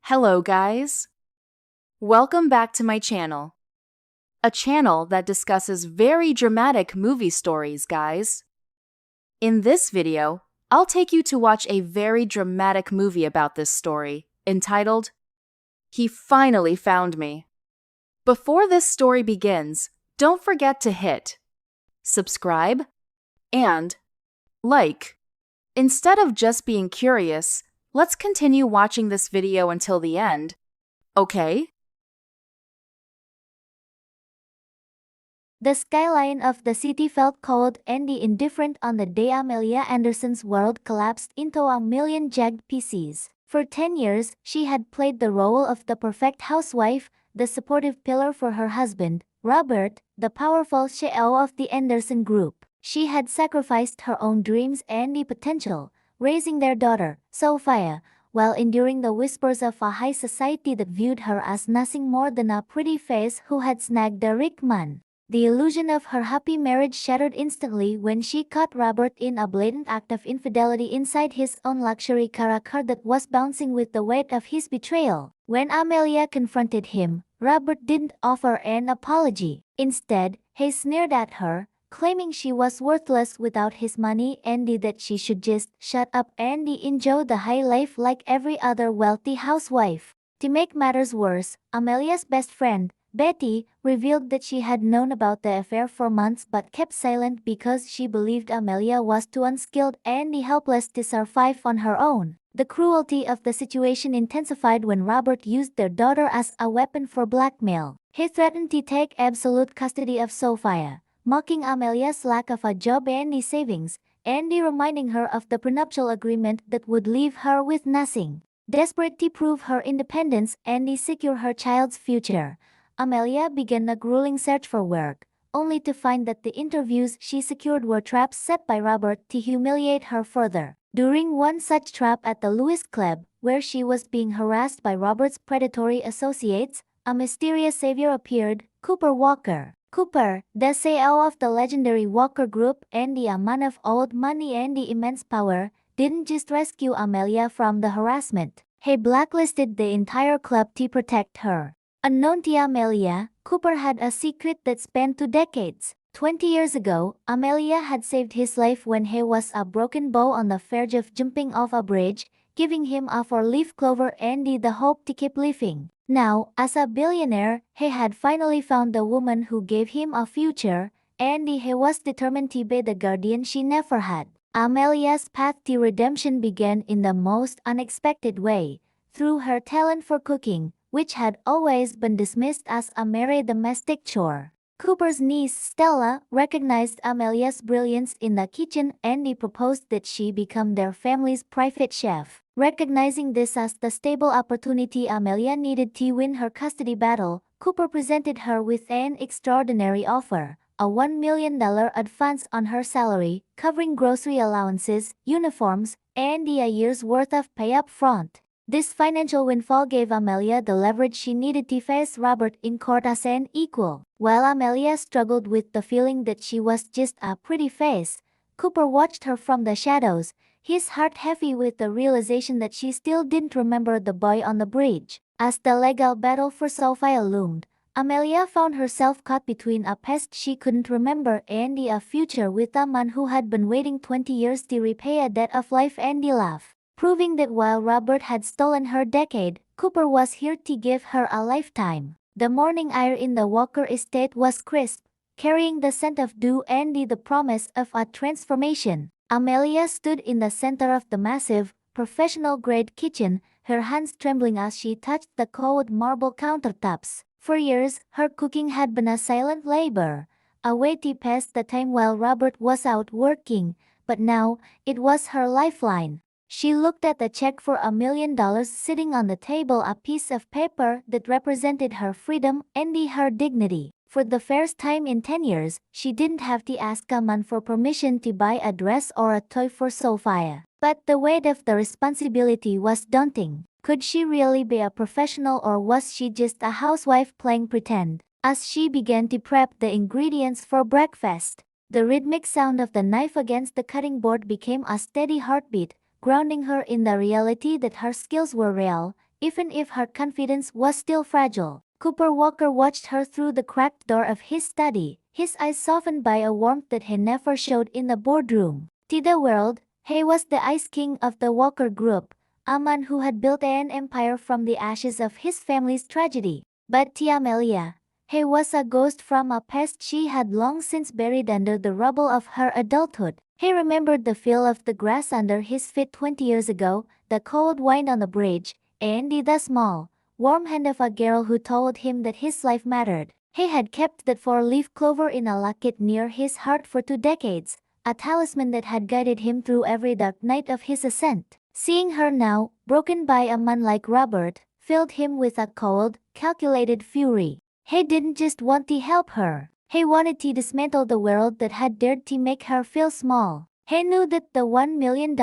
Hello guys! Welcome back to my channel. A channel that discusses very dramatic movie stories, guys. In this video, I'll take you to watch a very dramatic movie about this story, entitled, He Finally Found Me. Before this story begins, don't forget to hit subscribe and like. Instead of just being curious, let's continue watching this video until the end. Okay? The skyline of the city felt cold and indifferent on the day Amelia Anderson's world collapsed into a million jagged pieces. For 10 years, she had played the role of the perfect housewife, the supportive pillar for her husband, Robert, the powerful CEO of the Anderson Group. She had sacrificed her own dreams and potential, raising their daughter, Sophia, while enduring the whispers of a high society that viewed her as nothing more than a pretty face who had snagged the rich man. The illusion of her happy marriage shattered instantly when she caught Robert in a blatant act of infidelity inside his own luxury car that was bouncing with the weight of his betrayal. When Amelia confronted him, Robert didn't offer an apology. Instead, he sneered at her, claiming she was worthless without his money and that she should just shut up and enjoy the high life like every other wealthy housewife. To make matters worse, Amelia's best friend, Betty, revealed that she had known about the affair for months but kept silent because she believed Amelia was too unskilled and helpless to survive on her own. The cruelty of the situation intensified when Robert used their daughter as a weapon for blackmail. He threatened to take absolute custody of Sophia, mocking Amelia's lack of a job and savings, and reminding her of the prenuptial agreement that would leave her with nothing. Desperate to prove her independence and secure her child's future, Amelia began a grueling search for work, only to find that the interviews she secured were traps set by Robert to humiliate her further. During one such trap at the Lewis Club, where she was being harassed by Robert's predatory associates, a mysterious savior appeared, Cooper Walker. Cooper, the CEO of the legendary Walker Group and a man of old money and immense power, didn't just rescue Amelia from the harassment. He blacklisted the entire club to protect her. Unknown to Amelia, Cooper had a secret that spanned 2 decades. 20 years ago, Amelia had saved his life when he was a broken bow on the verge of jumping off a bridge, giving him a 4-leaf clover and the hope to keep living. Now, as a billionaire, he had finally found the woman who gave him a future, and he was determined to be the guardian she never had. Amelia's path to redemption began in the most unexpected way, through her talent for cooking, which had always been dismissed as a mere domestic chore. Cooper's niece Stella recognized Amelia's brilliance in the kitchen and proposed that she become their family's private chef. Recognizing this as the stable opportunity Amelia needed to win her custody battle, Cooper presented her with an extraordinary offer, a $1 million advance on her salary, covering grocery allowances, uniforms, and a year's worth of pay up front. This financial windfall gave Amelia the leverage she needed to face Robert in court as an equal. While Amelia struggled with the feeling that she was just a pretty face, Cooper watched her from the shadows, his heart heavy with the realization that she still didn't remember the boy on the bridge. As the legal battle for Sophia loomed, Amelia found herself caught between a past she couldn't remember and a future with a man who had been waiting 20 years to repay a debt of life and love. Proving that while Robert had stolen her decade, Cooper was here to give her a lifetime. The morning air in the Walker estate was crisp, carrying the scent of dew and the promise of a transformation. Amelia stood in the center of the massive, professional-grade kitchen, her hands trembling as she touched the cold marble countertops. For years, her cooking had been a silent labor, a way to pass the time while Robert was out working, but now, it was her lifeline. She looked at the check for $1 million sitting on the table, a piece of paper that represented her freedom and her dignity. For the first time in 10 years, she didn't have to ask a man for permission to buy a dress or a toy for Sophia. But the weight of the responsibility was daunting. Could she really be a professional, or was she just a housewife playing pretend? As she began to prep the ingredients for breakfast, the rhythmic sound of the knife against the cutting board became a steady heartbeat, grounding her in the reality that her skills were real, even if her confidence was still fragile. Cooper Walker watched her through the cracked door of his study, his eyes softened by a warmth that he never showed in the boardroom. To the world, he was the Ice King of the Walker Group, a man who had built an empire from the ashes of his family's tragedy. But to Amelia, he was a ghost from a past she had long since buried under the rubble of her adulthood. He remembered the feel of the grass under his feet 20 years ago, the cold wind on the bridge, and the small, warm hand of a girl who told him that his life mattered. He had kept that four-leaf clover in a locket near his heart for 2 decades, a talisman that had guided him through every dark night of his ascent. Seeing her now, broken by a man like Robert, filled him with a cold, calculated fury. He didn't just want to help her. He wanted to dismantle the world that had dared to make her feel small. He knew that the $1 million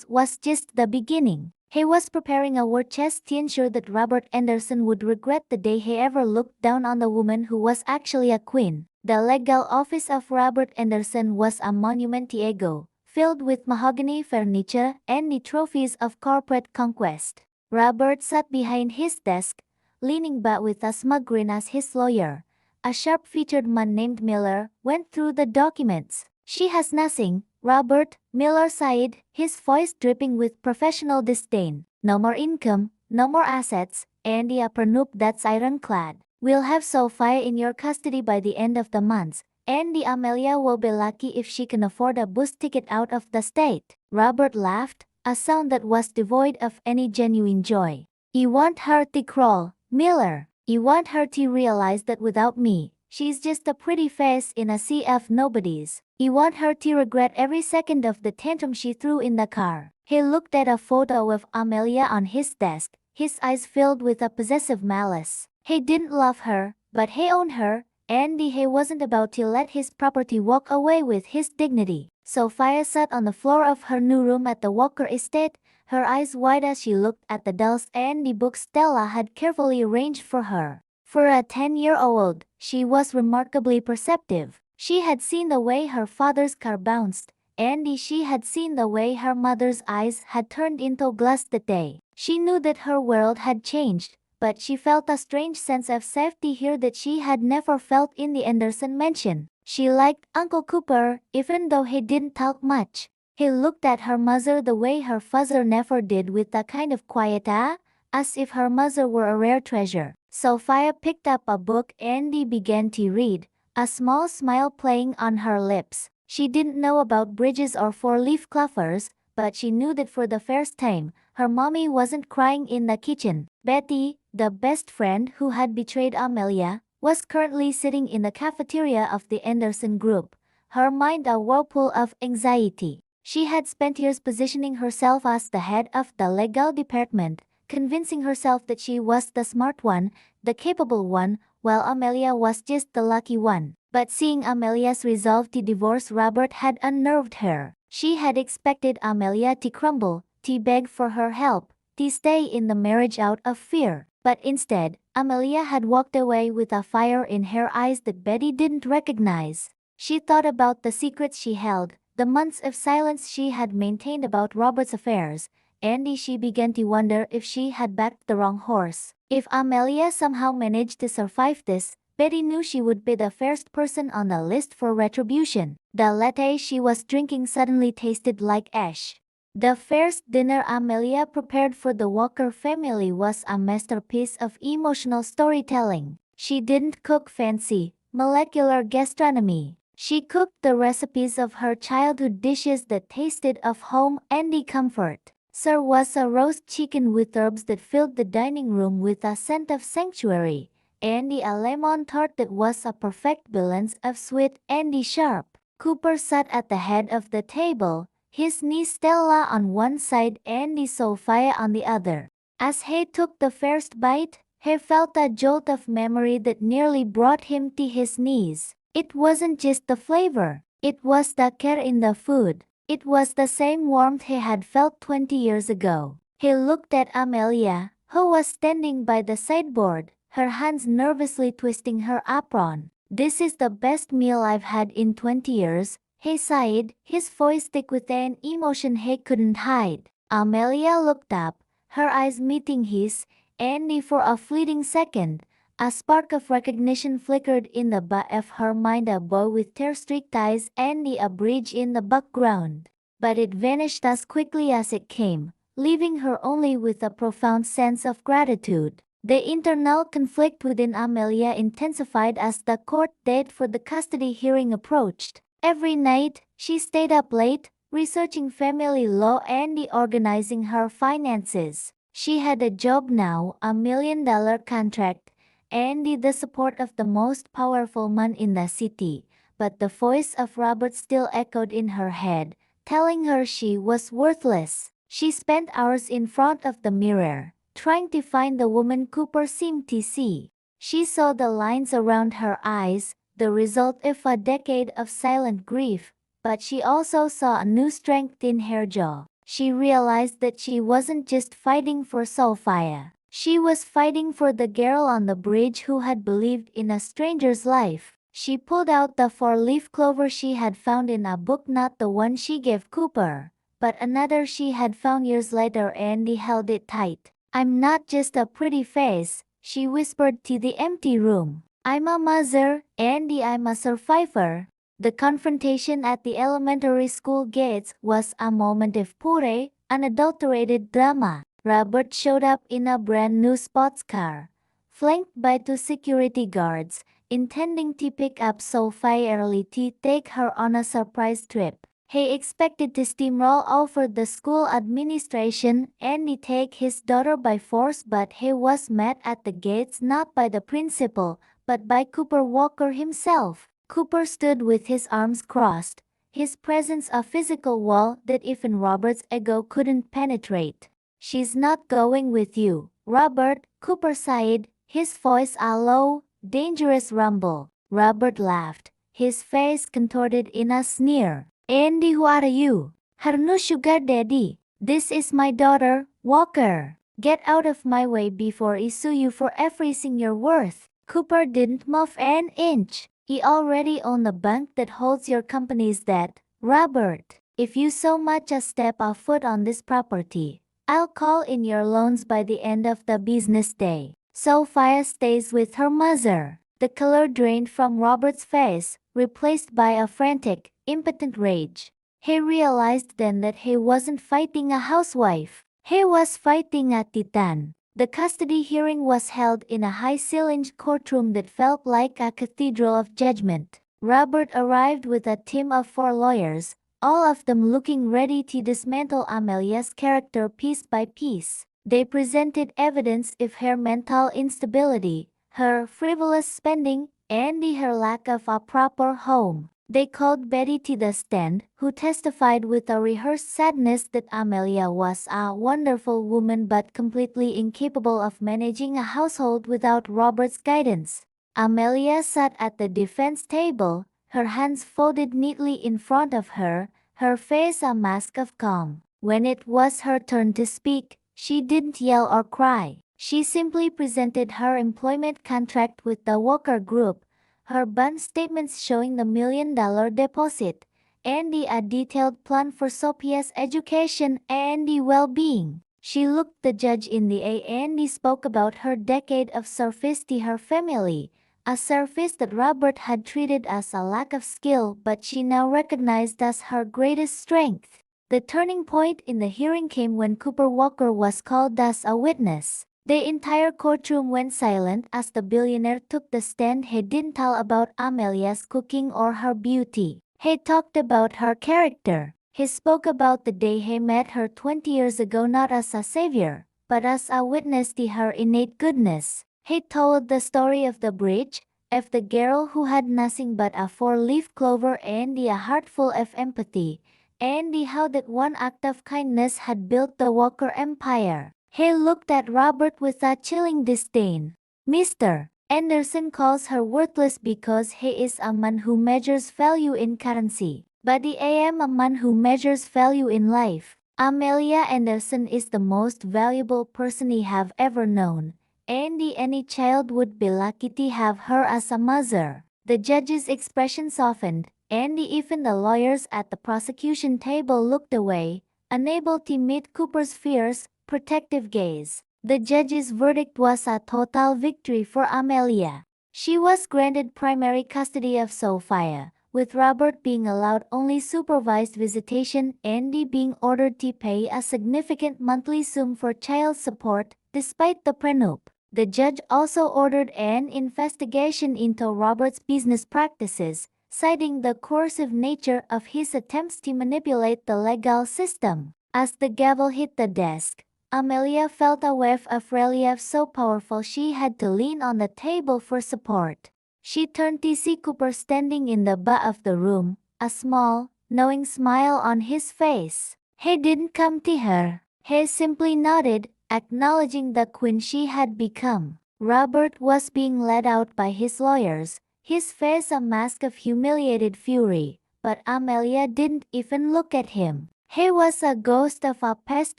was just the beginning. He was preparing a war chest to ensure that Robert Anderson would regret the day he ever looked down on the woman who was actually a queen. The legal office of Robert Anderson was a monument to ego, filled with mahogany furniture and the trophies of corporate conquest. Robert sat behind his desk, leaning back with a smug grin as his lawyer, a sharp-featured man named Miller, went through the documents. "She has nothing," Robert, Miller sighed, his voice dripping with professional disdain. "No more income, no more assets, and the upper nook that's ironclad. We'll have Sophia in your custody by the end of the month, and the Amelia will be lucky if she can afford a bus ticket out of the state." Robert laughed, a sound that was devoid of any genuine joy. "You want her to crawl, Miller. You want her to realize that without me, she's just a pretty face in a sea of nobodies. You want her to regret every second of the tantrum she threw in the car." He looked at a photo of Amelia on his desk, his eyes filled with a possessive malice. He didn't love her, but he owned her, and he wasn't about to let his property walk away with his dignity. Sophia sat on the floor of her new room at the Walker estate, her eyes wide as she looked at the dolls and the books Stella had carefully arranged for her. For a 10-year-old, she was remarkably perceptive. She had seen the way her father's car bounced, and she had seen the way her mother's eyes had turned into glass that day. She knew that her world had changed, but she felt a strange sense of safety here that she had never felt in the Anderson mansion. She liked Uncle Cooper, even though he didn't talk much. He looked at her mother the way her father never did, with a kind of quiet awe, as if her mother were a rare treasure. Sophia picked up a book and began to read, a small smile playing on her lips. She didn't know about bridges or four-leaf clovers, but she knew that for the first time, her mommy wasn't crying in the kitchen. Betty, the best friend who had betrayed Amelia, was currently sitting in the cafeteria of the Anderson group, her mind a whirlpool of anxiety. She had spent years positioning herself as the head of the legal department, convincing herself that she was the smart one, the capable one, while Amelia was just the lucky one. But seeing Amelia's resolve to divorce Robert had unnerved her. She had expected Amelia to crumble, to beg for her help, to stay in the marriage out of fear. But instead, Amelia had walked away with a fire in her eyes that Betty didn't recognize. She thought about the secrets she held, the months of silence she had maintained about Robert's affairs, and she began to wonder if she had backed the wrong horse. If Amelia somehow managed to survive this, Betty knew she would be the first person on the list for retribution. The latte she was drinking suddenly tasted like ash. The first dinner Amelia prepared for the Walker family was a masterpiece of emotional storytelling. She didn't cook fancy, molecular gastronomy. She cooked the recipes of her childhood dishes that tasted of home and comfort. There was a roast chicken with herbs that filled the dining room with a scent of sanctuary, and a lemon tart that was a perfect balance of sweet and sharp. Cooper sat at the head of the table, his niece Stella on one side and Sophia on the other. As he took the first bite, he felt a jolt of memory that nearly brought him to his knees. It wasn't just the flavor, it was the care in the food. It was the same warmth he had felt 20 years ago. He looked at Amelia, who was standing by the sideboard, her hands nervously twisting her apron. "This is the best meal I've had in 20 years, he sighed, his voice thick with an emotion he couldn't hide. Amelia looked up, her eyes meeting his, Andy for a fleeting second. A spark of recognition flickered in the back of her mind, a boy with tear-streaked eyes, Andy, a bridge in the background. But it vanished as quickly as it came, leaving her only with a profound sense of gratitude. The internal conflict within Amelia intensified as the court date for the custody hearing approached. Every night, she stayed up late, researching family law and organizing her finances. She had a job now, $1 million contract, and the support of the most powerful man in the city. But the voice of Robert still echoed in her head, telling her she was worthless. She spent hours in front of the mirror, trying to find the woman Cooper seemed to see. She saw the lines around her eyes, the result of a decade of silent grief, but she also saw a new strength in her jaw. She realized that she wasn't just fighting for Sophia. She was fighting for the girl on the bridge who had believed in a stranger's life. She pulled out the four-leaf clover she had found in a book, not the one she gave Cooper, but another she had found years later, and held it tight. "I'm not just a pretty face," she whispered to the empty room. "I'm a mother, and I'm a survivor." The confrontation at the elementary school gates was a moment of pure, unadulterated drama. Robert showed up in a brand new sports car, flanked by two security guards, intending to pick up Sophie early to take her on a surprise trip. He expected to steamroll over the school administration and take his daughter by force, but he was met at the gates not by the principal, but by Cooper Walker himself. Cooper stood with his arms crossed, his presence a physical wall that even Robert's ego couldn't penetrate. "She's not going with you, Robert," Cooper sighed, his voice a low, dangerous rumble. Robert laughed, his face contorted in a sneer. "Andy, who are you? Her new sugar daddy. This is my daughter, Walker. Get out of my way before I sue you for everything you're worth." Cooper didn't move an inch. "You already own the bank that holds your company's debt, Robert. If you so much as step a foot on this property, I'll call in your loans by the end of the business day." Sophia stays with her mother. The color drained from Robert's face, replaced by a frantic, impotent rage. He realized then that he wasn't fighting a housewife. He was fighting a titan. The custody hearing was held in a high-ceilinged courtroom that felt like a cathedral of judgment. Robert arrived with a team of 4 lawyers, all of them looking ready to dismantle Amelia's character piece by piece. They presented evidence of her mental instability, her frivolous spending, and her lack of a proper home. They called Betty to the stand, who testified with a rehearsed sadness that Amelia was a wonderful woman but completely incapable of managing a household without Robert's guidance. Amelia sat at the defense table, her hands folded neatly in front of her, her face a mask of calm. When it was her turn to speak, she didn't yell or cry. She simply presented her employment contract with the Walker Group, her bank statements showing the $1 million deposit, and a detailed plan for Sophia's education and well-being. She looked the judge in the eye and spoke about her decade of service to her family, a service that Robert had treated as a lack of skill but she now recognized as her greatest strength. The turning point in the hearing came when Cooper Walker was called as a witness. The entire courtroom went silent as the billionaire took the stand. He didn't tell about Amelia's cooking or her beauty. He talked about her character. He spoke about the day he met her 20 years ago, not as a savior, but as a witness to her innate goodness. He told the story of the bridge, of the girl who had nothing but a 4-leaf clover and a heart full of empathy, and how that one act of kindness had built the Walker empire. He looked at Robert with a chilling disdain. "Mr. Anderson calls her worthless because he is a man who measures value in currency. But I am a man who measures value in life. Amelia Anderson is the most valuable person I have ever known, and any child would be lucky to have her as a mother." The judge's expression softened, and even the lawyers at the prosecution table looked away, unable to meet Cooper's fierce, protective gaze. The judge's verdict was a total victory for Amelia. She was granted primary custody of Sophia, with Robert being allowed only supervised visitation and Andy being ordered to pay a significant monthly sum for child support, despite the prenup. The judge also ordered an investigation into Robert's business practices, citing the coercive nature of his attempts to manipulate the legal system. As the gavel hit the desk, Amelia felt a wave of relief so powerful she had to lean on the table for support. She turned to see Cooper standing in the back of the room, a small, knowing smile on his face. He didn't come to her. He simply nodded, acknowledging the queen she had become. Robert was being led out by his lawyers, his face a mask of humiliated fury, but Amelia didn't even look at him. He was a ghost of a past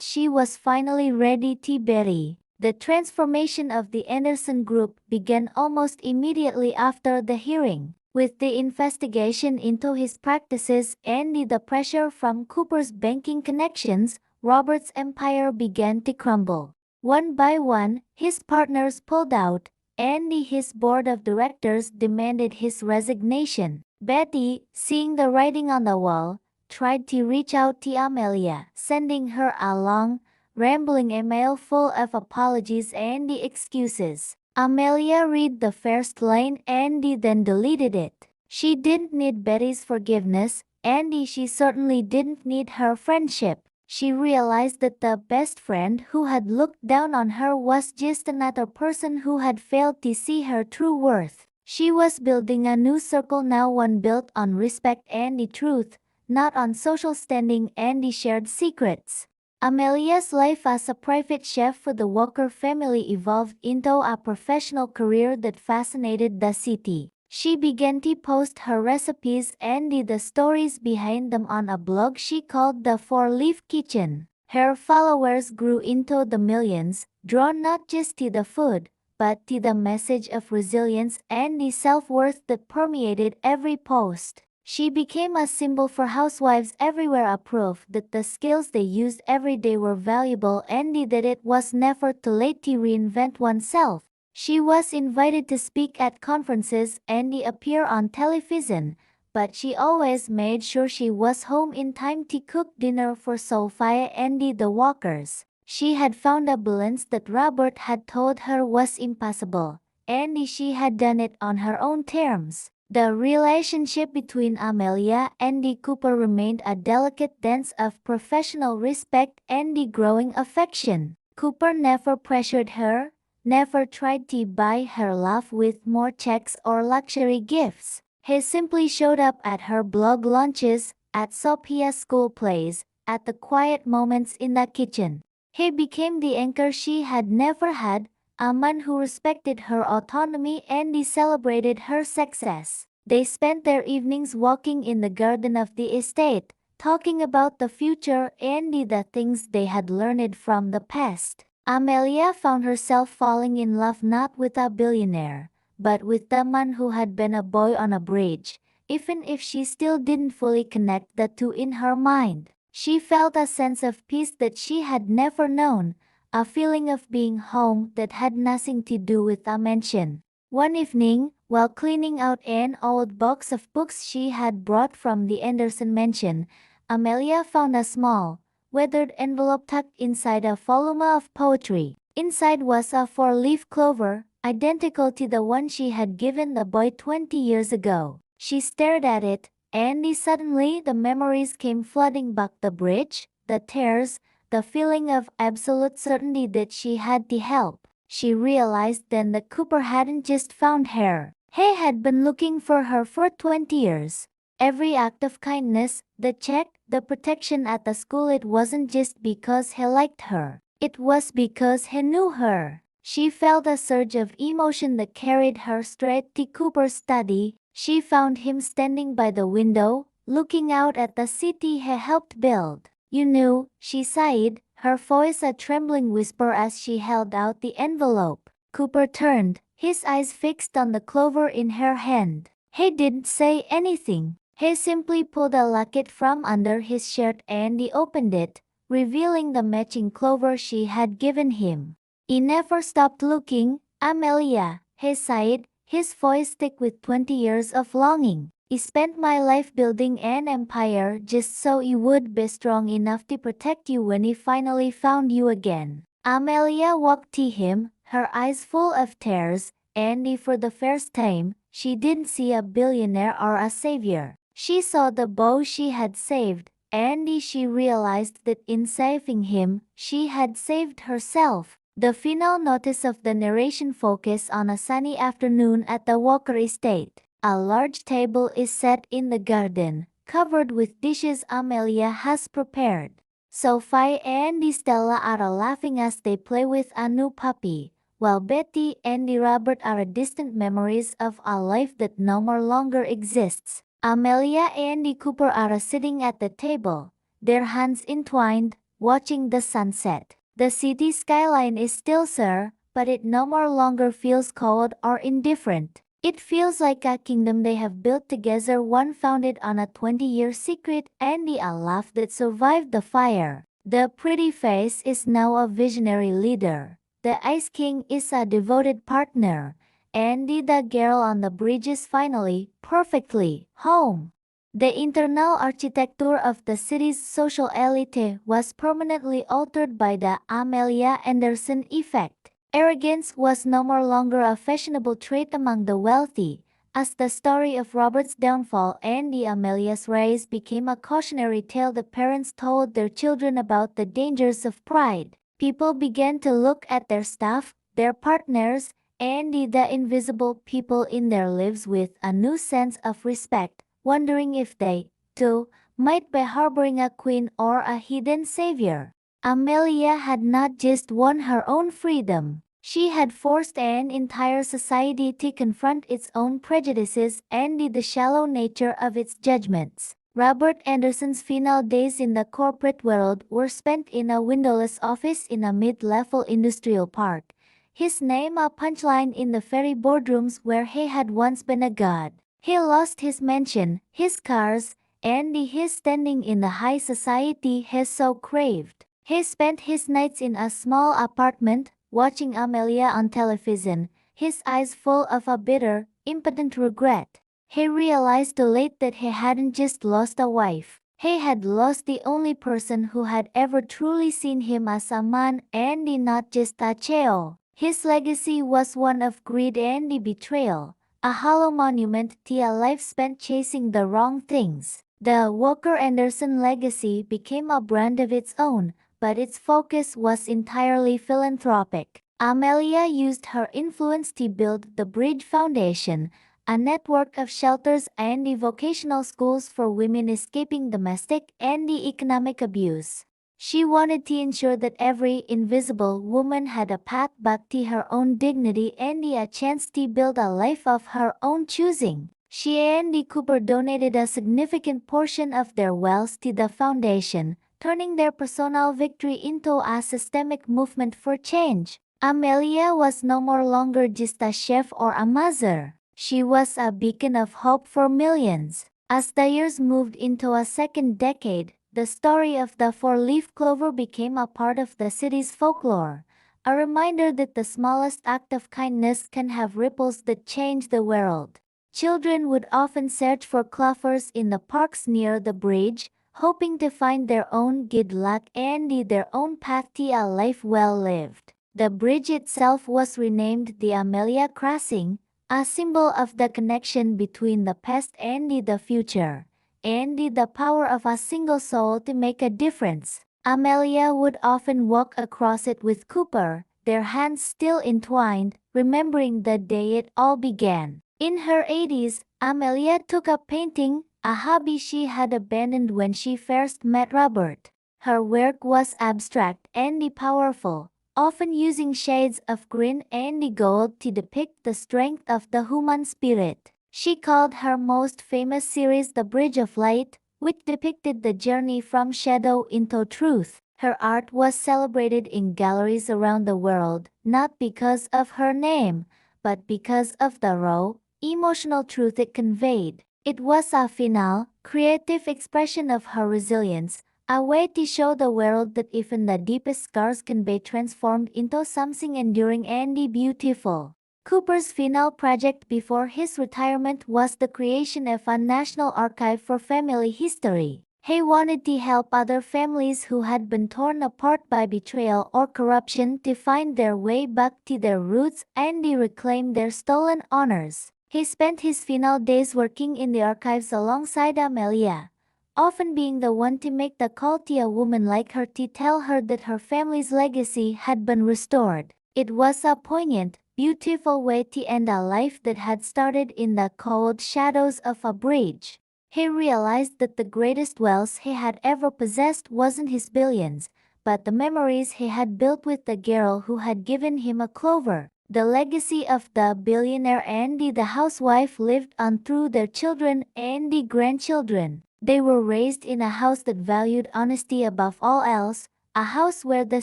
she was finally ready to bury. The transformation of the Anderson group began almost immediately after the hearing. With the investigation into his practices and the pressure from Cooper's banking connections, Robert's empire began to crumble. One by one, his partners pulled out, and his board of directors demanded his resignation. Betty, seeing the writing on the wall, tried to reach out to Amelia, sending her a long, rambling email full of apologies and excuses. Amelia read the first line and then deleted it. She didn't need Betty's forgiveness, and she certainly didn't need her friendship. She realized that the best friend who had looked down on her was just another person who had failed to see her true worth. She was building a new circle now, one built on respect and the truth, not on social standing and the shared secrets. Amelia's life as a private chef for the Walker family evolved into a professional career that fascinated the city. She began to post her recipes and the stories behind them on a blog she called the Four-Leaf Kitchen. Her followers grew into the millions, drawn not just to the food, but to the message of resilience and the self-worth that permeated every post. She became a symbol for housewives everywhere, a proof that the skills they used every day were valuable and that it was never too late to reinvent oneself. She was invited to speak at conferences and appear on television, but she always made sure she was home in time to cook dinner for Sophia and the Walkers. She had found a balance that Robert had told her was impossible, and she had done it on her own terms. The relationship between Amelia and Cooper remained a delicate dance of professional respect and growing affection. Cooper never pressured her, never tried to buy her love with more checks or luxury gifts. He simply showed up at her blog launches, at Sophia's school plays, at the quiet moments in the kitchen. He became the anchor she had never had, a man who respected her autonomy and celebrated her success. They spent their evenings walking in the garden of the estate, talking about the future and the things they had learned from the past. Amelia found herself falling in love not with a billionaire, but with the man who had been a boy on a bridge, even if she still didn't fully connect the two in her mind. She felt a sense of peace that she had never known, a feeling of being home that had nothing to do with a mansion. One evening, while cleaning out an old box of books she had brought from the Anderson mansion, Amelia found a small, weathered envelope tucked inside a volume of poetry. Inside was a four-leaf clover, identical to the one she had given the boy 20 years ago. She stared at it, and suddenly the memories came flooding back: the bridge, the tears, the feeling of absolute certainty that she had to help. She realized then that Cooper hadn't just found her. He had been looking for her for 20 years. Every act of kindness, the check, the protection at the school, it wasn't just because he liked her. It was because he knew her. She felt a surge of emotion that carried her straight to Cooper's study. She found him standing by the window, looking out at the city he helped build. "You knew," she sighed, her voice a trembling whisper as she held out the envelope. Cooper turned, his eyes fixed on the clover in her hand. He didn't say anything. He simply pulled a locket from under his shirt and opened it, revealing the matching clover she had given him. He never stopped looking, Amelia, he sighed, his voice thick with 20 years of longing. I spent my life building an empire just so he would be strong enough to protect you when he finally found you again. Amelia walked to him, her eyes full of tears, and for the first time, she didn't see a billionaire or a savior. She saw the boy she had saved, and she realized that in saving him, she had saved herself. The final notice of the narration focuses on a sunny afternoon at the Walker estate. A large table is set in the garden, covered with dishes Amelia has prepared. Sophie and Stella are laughing as they play with a new puppy, while Betty and Robert are distant memories of a life that no more longer exists. Amelia and Cooper are sitting at the table, their hands entwined, watching the sunset. The city skyline is still there, but it no more longer feels cold or indifferent. It feels like a kingdom they have built together, one founded on a 20-year secret and a laugh that survived the fire. The pretty face is now a visionary leader. The Ice King is a devoted partner. And the girl on the bridge is finally, perfectly, home. The internal architecture of the city's social elite was permanently altered by the Amelia Anderson effect. Arrogance was no more longer a fashionable trait among the wealthy, as the story of Robert's downfall and the Amelia's rise became a cautionary tale the parents told their children about the dangers of pride. People began to look at their staff, their partners, and the invisible people in their lives with a new sense of respect, wondering if they, too, might be harboring a queen or a hidden savior. Amelia had not just won her own freedom, she had forced an entire society to confront its own prejudices and the shallow nature of its judgments. Robert Anderson's final days in the corporate world were spent in a windowless office in a mid-level industrial park, his name a punchline in the very boardrooms where he had once been a god. He lost his mansion, his cars, and his standing in the high society he so craved. He spent his nights in a small apartment, watching Amelia on television, his eyes full of a bitter, impotent regret. He realized too late that he hadn't just lost a wife. He had lost the only person who had ever truly seen him as a man and not just a Cheo. His legacy was one of greed and betrayal, a hollow monument to a life spent chasing the wrong things. The Walker Anderson legacy became a brand of its own, but its focus was entirely philanthropic. Amelia used her influence to build the Bridge Foundation, a network of shelters and vocational schools for women escaping domestic and economic abuse. She wanted to ensure that every invisible woman had a path back to her own dignity and a chance to build a life of her own choosing. She and Cooper donated a significant portion of their wealth to the foundation, turning their personal victory into a systemic movement for change. Amelia was no more longer just a chef or a mother. She was a beacon of hope for millions. As the years moved into a second decade, the story of the four-leaf clover became a part of the city's folklore, a reminder that the smallest act of kindness can have ripples that change the world. Children would often search for clovers in the parks near the bridge, hoping to find their own good luck and their own path to a life well lived. The bridge itself was renamed the Amelia Crossing, a symbol of the connection between the past and the future, and the power of a single soul to make a difference. Amelia would often walk across it with Cooper, their hands still entwined, remembering the day it all began. In her 80s, Amelia took up painting, a hobby she had abandoned when she first met Robert. Her work was abstract and powerful, often using shades of green and gold to depict the strength of the human spirit. She called her most famous series The Bridge of Light, which depicted the journey from shadow into truth. Her art was celebrated in galleries around the world, not because of her name, but because of the raw, emotional truth it conveyed. It was a final, creative expression of her resilience, A way to show the world that even the deepest scars can be transformed into something enduring and beautiful. Cooper's final project before his retirement was the creation of a national archive for family history. He wanted to help other families who had been torn apart by betrayal or corruption to find their way back to their roots and to reclaim their stolen honors. He spent his final days working in the archives alongside Amelia, often being the one to make the call to a woman like her to tell her that her family's legacy had been restored. It was a poignant, beautiful way to end a life that had started in the cold shadows of a bridge. He realized that the greatest wealth he had ever possessed wasn't his billions, but the memories he had built with the girl who had given him a clover. The legacy of the billionaire and the housewife lived on through their children and the grandchildren. They were raised in a house that valued honesty above all else, a house where the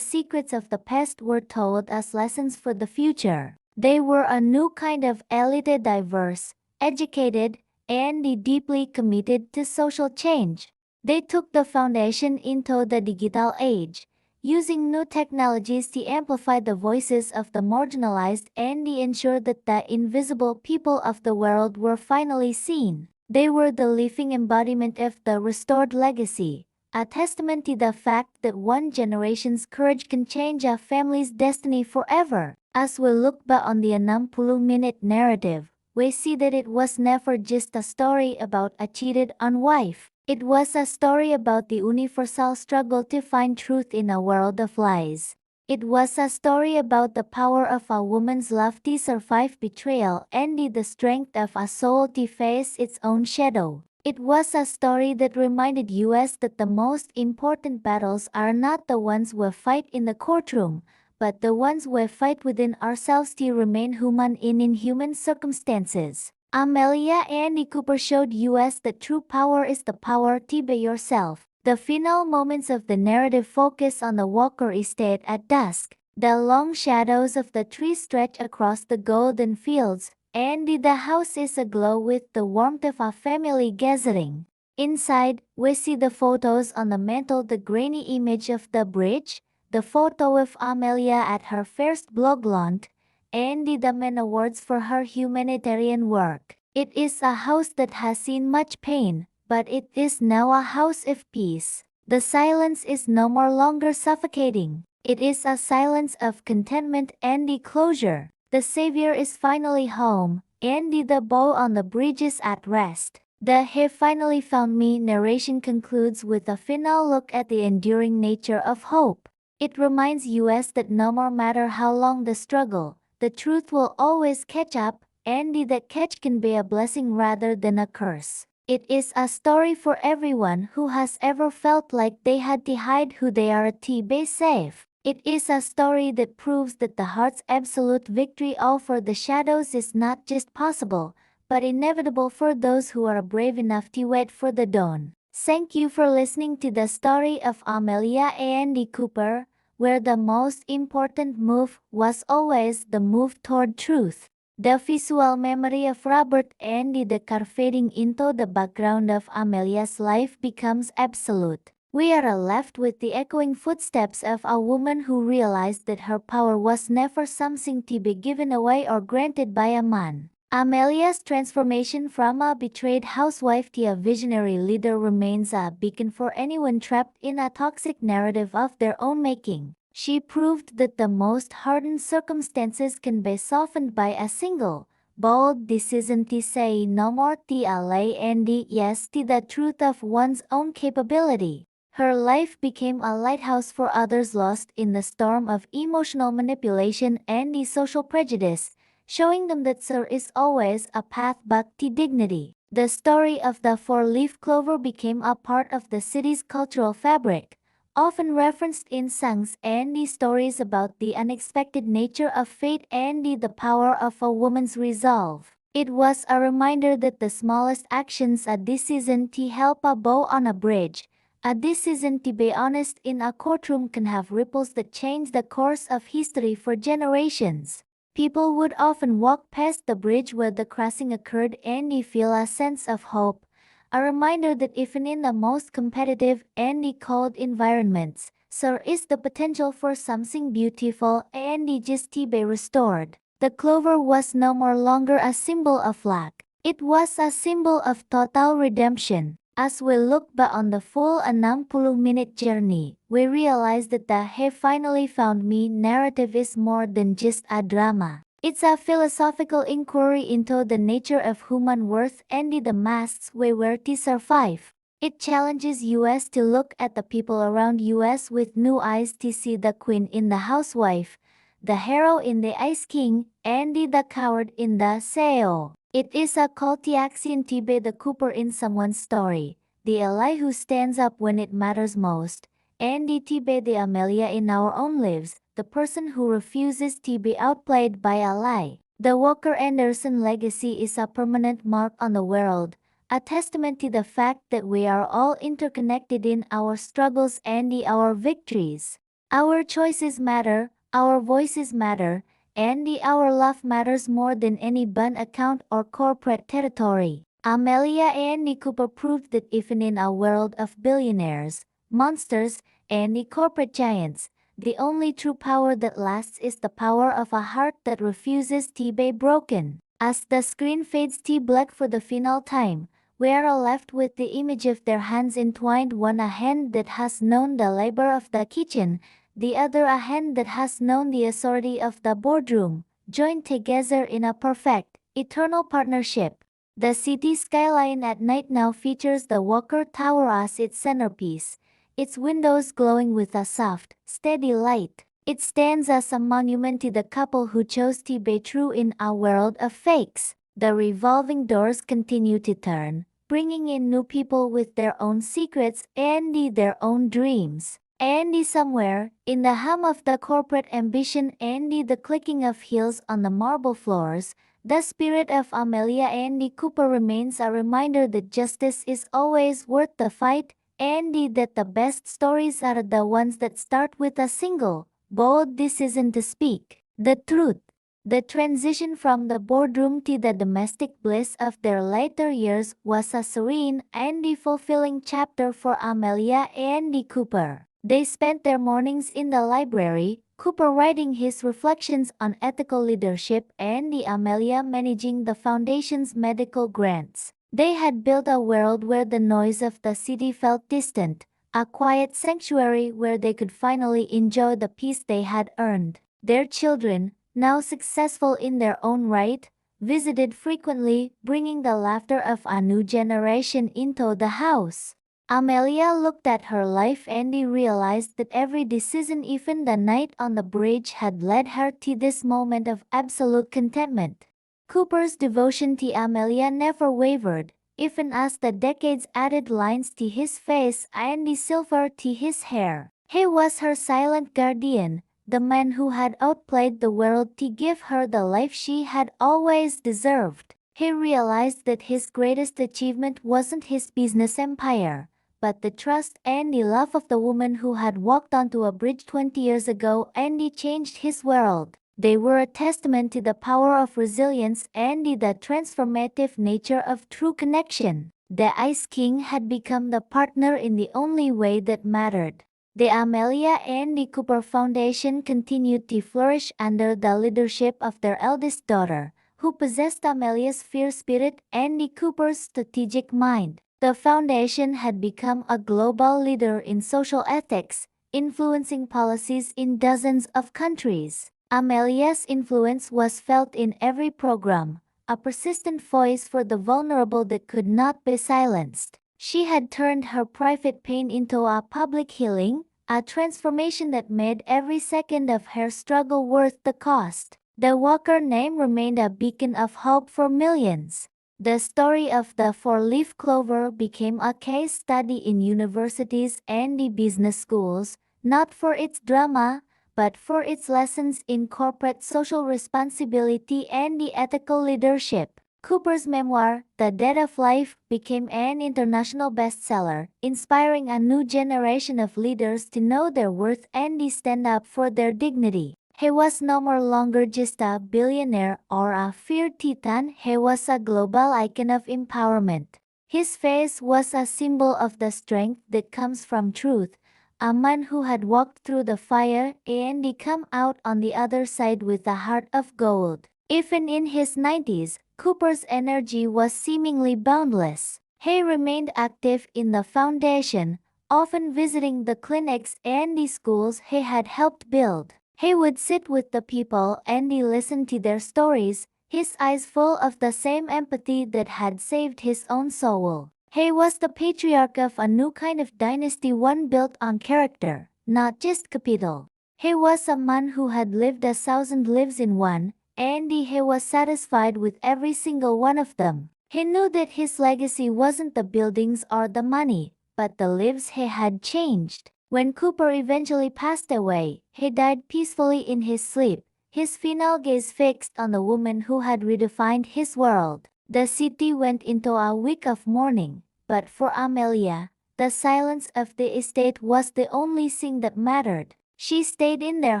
secrets of the past were told as lessons for the future. They were a new kind of elite, diverse, educated, and deeply committed to social change. They took the foundation into the digital age, using new technologies to amplify the voices of the marginalized and to ensure that the invisible people of the world were finally seen. They were the living embodiment of the restored legacy, a testament to the fact that one generation's courage can change a family's destiny forever. As we look back on the 60-minute narrative, we see that it was never just a story about a cheated-on wife. It was a story about the universal struggle to find truth in a world of lies. It was a story about the power of a woman's love to survive betrayal and the strength of a soul to face its own shadow. It was a story that reminded us that the most important battles are not the ones we fight in the courtroom, but the ones we fight within ourselves to remain human in inhuman circumstances. Amelia and Cooper showed us that true power is the power to be yourself. The final moments of the narrative focus on the Walker estate at dusk. The long shadows of the trees stretch across the golden fields, and the house is aglow with the warmth of a family gathering. Inside, we see the photos on the mantel, the grainy image of the bridge, the photo of Amelia at her first blog launch, and the main awards for her humanitarian work. It is a house that has seen much pain, but it is now a house of peace. The silence is no more longer suffocating. It is a silence of contentment and closure. The Savior is finally home, and the bow on the bridge is at rest. The "He finally found me" narration concludes with a final look at the enduring nature of hope. It reminds us that no matter how long the struggle, the truth will always catch up, and that catch can be a blessing rather than a curse. It is a story for everyone who has ever felt like they had to hide who they are to be safe. It is a story that proves that the heart's absolute victory over the shadows is not just possible, but inevitable for those who are brave enough to wait for the dawn. Thank you for listening to the story of Amelia and Cooper, where the most important move was always the move toward truth. The visual memory of Robert and the car fading into the background of Amelia's life becomes absolute. We are left with the echoing footsteps of a woman who realized that her power was never something to be given away or granted by a man. Amelia's transformation from a betrayed housewife to a visionary leader remains a beacon for anyone trapped in a toxic narrative of their own making. She proved that the most hardened circumstances can be softened by a single, bold decision to say no more to a lie and yes to the truth of one's own capability. Her life became a lighthouse for others lost in the storm of emotional manipulation and social prejudice, showing them that there is always a path back to dignity. The story of the four-leaf clover became a part of the city's cultural fabric, often referenced in songs and stories about the unexpected nature of fate and the power of a woman's resolve. It was a reminder that the smallest actions, a decision to help a bow on a bridge, a decision to be honest in a courtroom, can have ripples that change the course of history for generations. People would often walk past the bridge where the crossing occurred and feel a sense of hope, a reminder that even in the most competitive and cold environments, there is the potential for something beautiful and just to be restored. The clover was no more longer a symbol of lack. It was a symbol of total redemption. As we look back on the full 60-minute journey, we realize that the "Hey Finally Found Me" narrative is more than just a drama. It's a philosophical inquiry into the nature of human worth and the masks we wear to survive. It challenges us to look at the people around us with new eyes, to see the queen in the housewife, the hero in the ice king, and the coward in the CEO. It is a call to action to be the Cooper in someone's story, the ally who stands up when it matters most, and to be the Amelia in our own lives, the person who refuses to be outplayed by a lie. The Walker Anderson legacy is a permanent mark on the world, a testament to the fact that we are all interconnected in our struggles and our victories. Our choices matter, our voices matter, and our love matters more than any bank account or corporate territory. Amelia and Cooper proved that even in a world of billionaires, monsters, and corporate giants, the only true power that lasts is the power of a heart that refuses to be broken. As the screen fades to black for the final time, we are left with the image of their hands entwined, one a hand that has known the labor of the kitchen, the other a hand that has known the authority of the boardroom, joined together in a perfect, eternal partnership. The city skyline at night now features the Walker Tower as its centerpiece, its windows glowing with a soft, steady light. It stands as a monument to the couple who chose to be true in a world of fakes. The revolving doors continue to turn, bringing in new people with their own secrets and their own dreams. And somewhere, in the hum of the corporate ambition and the clicking of heels on the marble floors, the spirit of Amelia and Cooper remains a reminder that justice is always worth the fight, and that the best stories are the ones that start with a single, bold decision to speak the truth. The transition from the boardroom to the domestic bliss of their later years was a serene and fulfilling chapter for Amelia and Cooper. They spent their mornings in the library, Cooper writing his reflections on ethical leadership and Amelia managing the foundation's medical grants. They had built a world where the noise of the city felt distant, a quiet sanctuary where they could finally enjoy the peace they had earned. Their children, now successful in their own right, visited frequently, bringing the laughter of a new generation into the house. Amelia looked at her life and realized that every decision, even the night on the bridge, had led her to this moment of absolute contentment. Cooper's devotion to Amelia never wavered, even as the decades added lines to his face and silver to his hair. He was her silent guardian, the man who had outplayed the world to give her the life she had always deserved. He realized that his greatest achievement wasn't his business empire, but the trust and the love of the woman who had walked onto a bridge 20 years ago and changed his world. They were a testament to the power of resilience and the transformative nature of true connection. The Ice King had become the partner in the only way that mattered. The Amelia and Cooper Foundation continued to flourish under the leadership of their eldest daughter, who possessed Amelia's fierce spirit and Cooper's strategic mind. The foundation had become a global leader in social ethics, influencing policies in dozens of countries. Amelia's influence was felt in every program, a persistent voice for the vulnerable that could not be silenced. She had turned her private pain into a public healing, a transformation that made every second of her struggle worth the cost. The Walker name remained a beacon of hope for millions. The story of the four-leaf clover became a case study in universities and business schools, not for its drama, but for its lessons in corporate social responsibility and ethical leadership. Cooper's memoir, The Death of Life, became an international bestseller, inspiring a new generation of leaders to know their worth and stand up for their dignity. He was no more longer just a billionaire or a feared titan. He was a global icon of empowerment. His face was a symbol of the strength that comes from truth, a man who had walked through the fire and come out on the other side with a heart of gold. Even in his 90s, Cooper's energy was seemingly boundless. He remained active in the foundation, often visiting the clinics and the schools he had helped build. He would sit with the people and listen to their stories, his eyes full of the same empathy that had saved his own soul. He was the patriarch of a new kind of dynasty, one built on character, not just capital. He was a man who had lived 1,000 lives in one, and he was satisfied with every single one of them. He knew that his legacy wasn't the buildings or the money, but the lives he had changed. When Cooper eventually passed away, he died peacefully in his sleep, his final gaze fixed on the woman who had redefined his world. The city went into a week of mourning, but for Amelia, the silence of the estate was the only thing that mattered. She stayed in their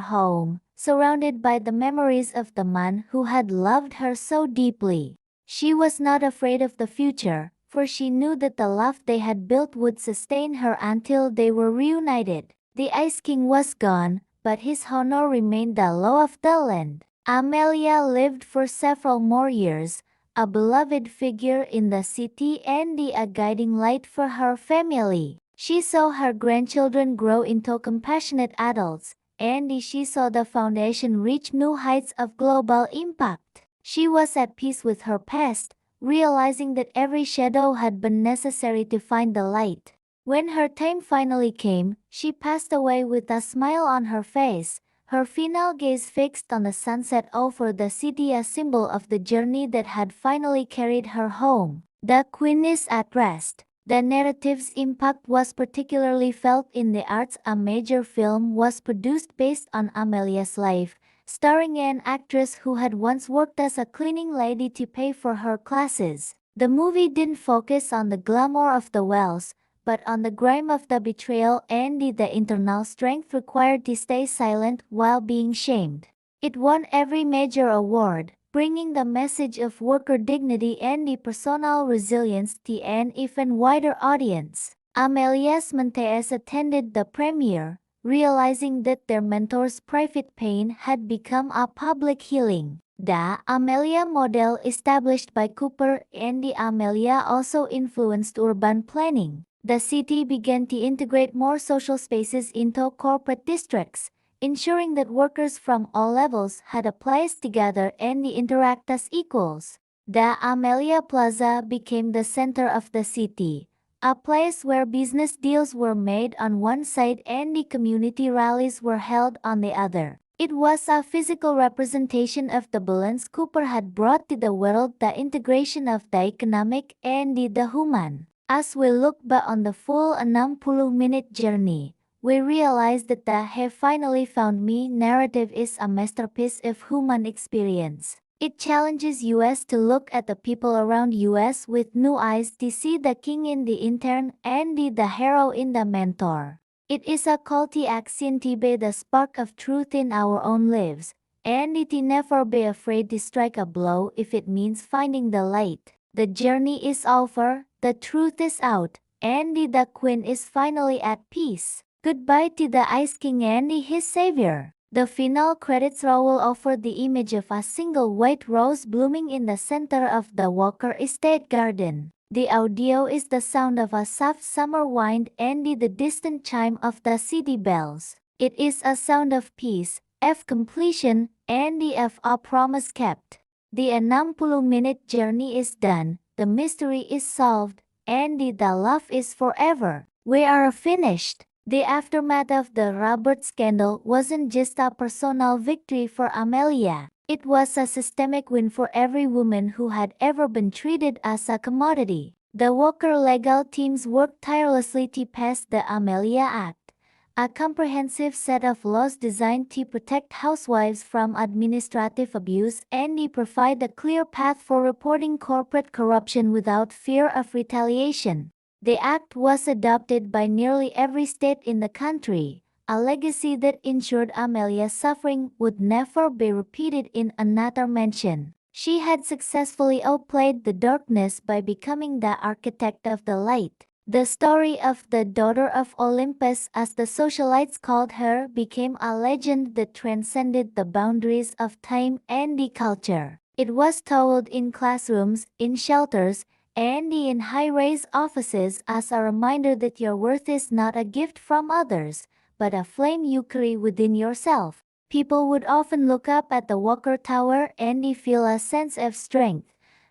home, surrounded by the memories of the man who had loved her so deeply. She was not afraid of the future, for she knew that the life they had built would sustain her until they were reunited. The Ice King was gone, but his honor remained the law of the land. Amelia lived for several more years, a beloved figure in the city and a guiding light for her family. She saw her grandchildren grow into compassionate adults, and she saw the foundation reach new heights of global impact. She was at peace with her past, realizing that every shadow had been necessary to find the light. When her time finally came, she passed away with a smile on her face, her final gaze fixed on the sunset over the city, a symbol of the journey that had finally carried her home. The Queen is at rest. The narrative's impact was particularly felt in the arts. A major film was produced based on Amelia's life, starring an actress who had once worked as a cleaning lady to pay for her classes. The movie didn't focus on the glamour of the wells, but on the grime of the betrayal and the internal strength required to stay silent while being shamed. It won every major award, bringing the message of worker dignity and the personal resilience to an even wider audience. Amelia's mentees attended the premiere, realizing that their mentor's private pain had become a public healing. The Amelia model established by Cooper and the Amelia also influenced urban planning. The city began to integrate more social spaces into corporate districts, ensuring that workers from all levels had a place together and interact as equals. The Amelia Plaza became the center of the city, a place where business deals were made on one side and the community rallies were held on the other. It was a physical representation of the balance Cooper had brought to the world, the integration of the economic and the human. As we look back on the full 60-minute journey, we realize that the "Have Finally Found Me" narrative is a masterpiece of human experience. It challenges us to look at the people around us with new eyes, to see the king in the intern and the hero in the mentor. It is a call to action to be the spark of truth in our own lives, and to never be afraid to strike a blow if it means finding the light. The journey is over, the truth is out, and the Queen is finally at peace. Goodbye to the Ice King and his savior. The final credits roll over the image of a single white rose blooming in the center of the Walker Estate garden. The audio is the sound of a soft summer wind and the distant chime of the city bells. It is a sound of peace, of completion, and of a promise kept. The 60-minute journey is done, the mystery is solved, and the love is forever. We are finished. The aftermath of the Robert scandal wasn't just a personal victory for Amelia. It was a systemic win for every woman who had ever been treated as a commodity. The Walker legal teams worked tirelessly to pass the Amelia Act, a comprehensive set of laws designed to protect housewives from administrative abuse and to provide a clear path for reporting corporate corruption without fear of retaliation. The act was adopted by nearly every state in the country, a legacy that ensured Amelia's suffering would never be repeated in another mansion. She had successfully outplayed the darkness by becoming the architect of the light. The story of the daughter of Olympus, as the socialites called her, became a legend that transcended the boundaries of time and the culture. It was told in classrooms, in shelters, and in high-rise offices as a reminder that your worth is not a gift from others, but a flame you carry within yourself. People would often look up at the Walker Tower and feel a sense of strength,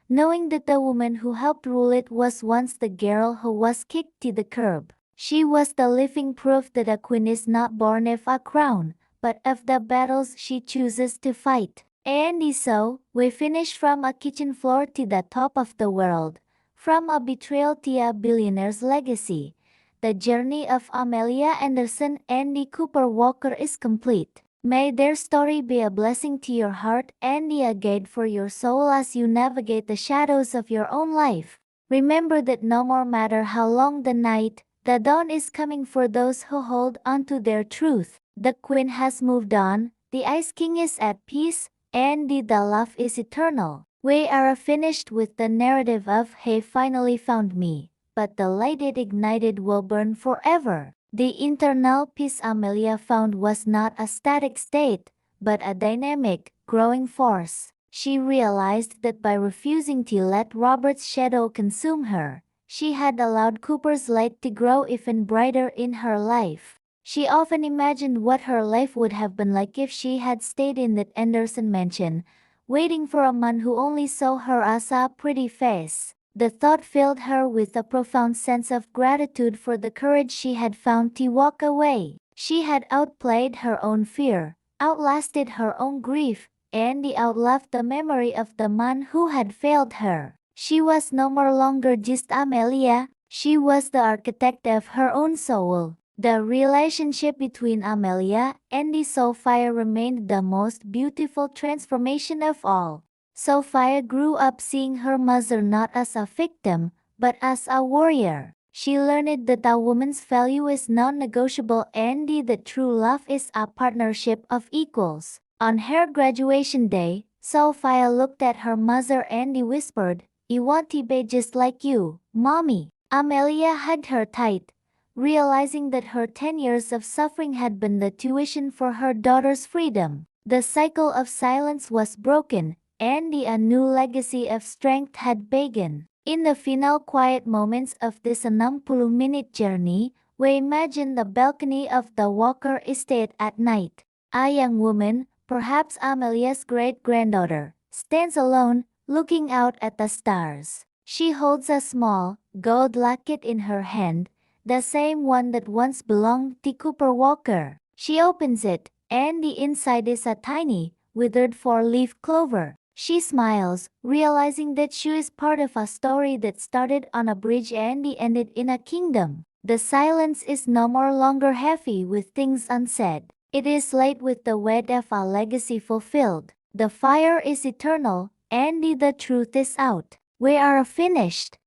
knowing that the woman who helped rule it was once the girl who was kicked to the curb. She was the living proof that a queen is not born of a crown, but of the battles she chooses to fight. And so, we finished from a kitchen floor to the top of the world, from a betrayal to a billionaire's legacy. The journey of Amelia Anderson and Cooper Walker is complete. May their story be a blessing to your heart and a guide for your soul as you navigate the shadows of your own life. Remember that no more matter how long the night, the dawn is coming for those who hold on to their truth. The queen has moved on, the Ice King is at peace, and the love is eternal. We are finished with the narrative of "He finally found me," but the light it ignited will burn forever. The internal peace Amelia found was not a static state, but a dynamic, growing force. She realized that by refusing to let Robert's shadow consume her, she had allowed Cooper's light to grow even brighter in her life. She often imagined what her life would have been like if she had stayed in that Anderson mansion, waiting for a man who only saw her as a pretty face. The thought filled her with a profound sense of gratitude for the courage she had found to walk away. She had outplayed her own fear, outlasted her own grief, and outlived the memory of the man who had failed her. She was no more longer just Amelia, she was the architect of her own soul. The relationship between Amelia and Sophia remained the most beautiful transformation of all. Sophia grew up seeing her mother not as a victim, but as a warrior. She learned that a woman's value is non-negotiable and that true love is a partnership of equals. On her graduation day, Sophia looked at her mother and whispered, "I want to be just like you, Mommy." Amelia hugged her tight, realizing that her 10 years of suffering had been the tuition for her daughter's freedom. The cycle of silence was broken, and a new legacy of strength had begun. In the final quiet moments of this 60-minute journey, we imagine the balcony of the Walker estate at night. A young woman, perhaps Amelia's great-granddaughter, stands alone, looking out at the stars. She holds a small, gold locket in her hand, the same one that once belonged to Cooper Walker. She opens it, and the inside is a tiny, withered four-leaf clover. She smiles, realizing that she is part of a story that started on a bridge and ended in a kingdom. The silence is no more longer heavy with things unsaid. It is laid with the weight of a legacy fulfilled. The fire is eternal, and the truth is out. We are finished.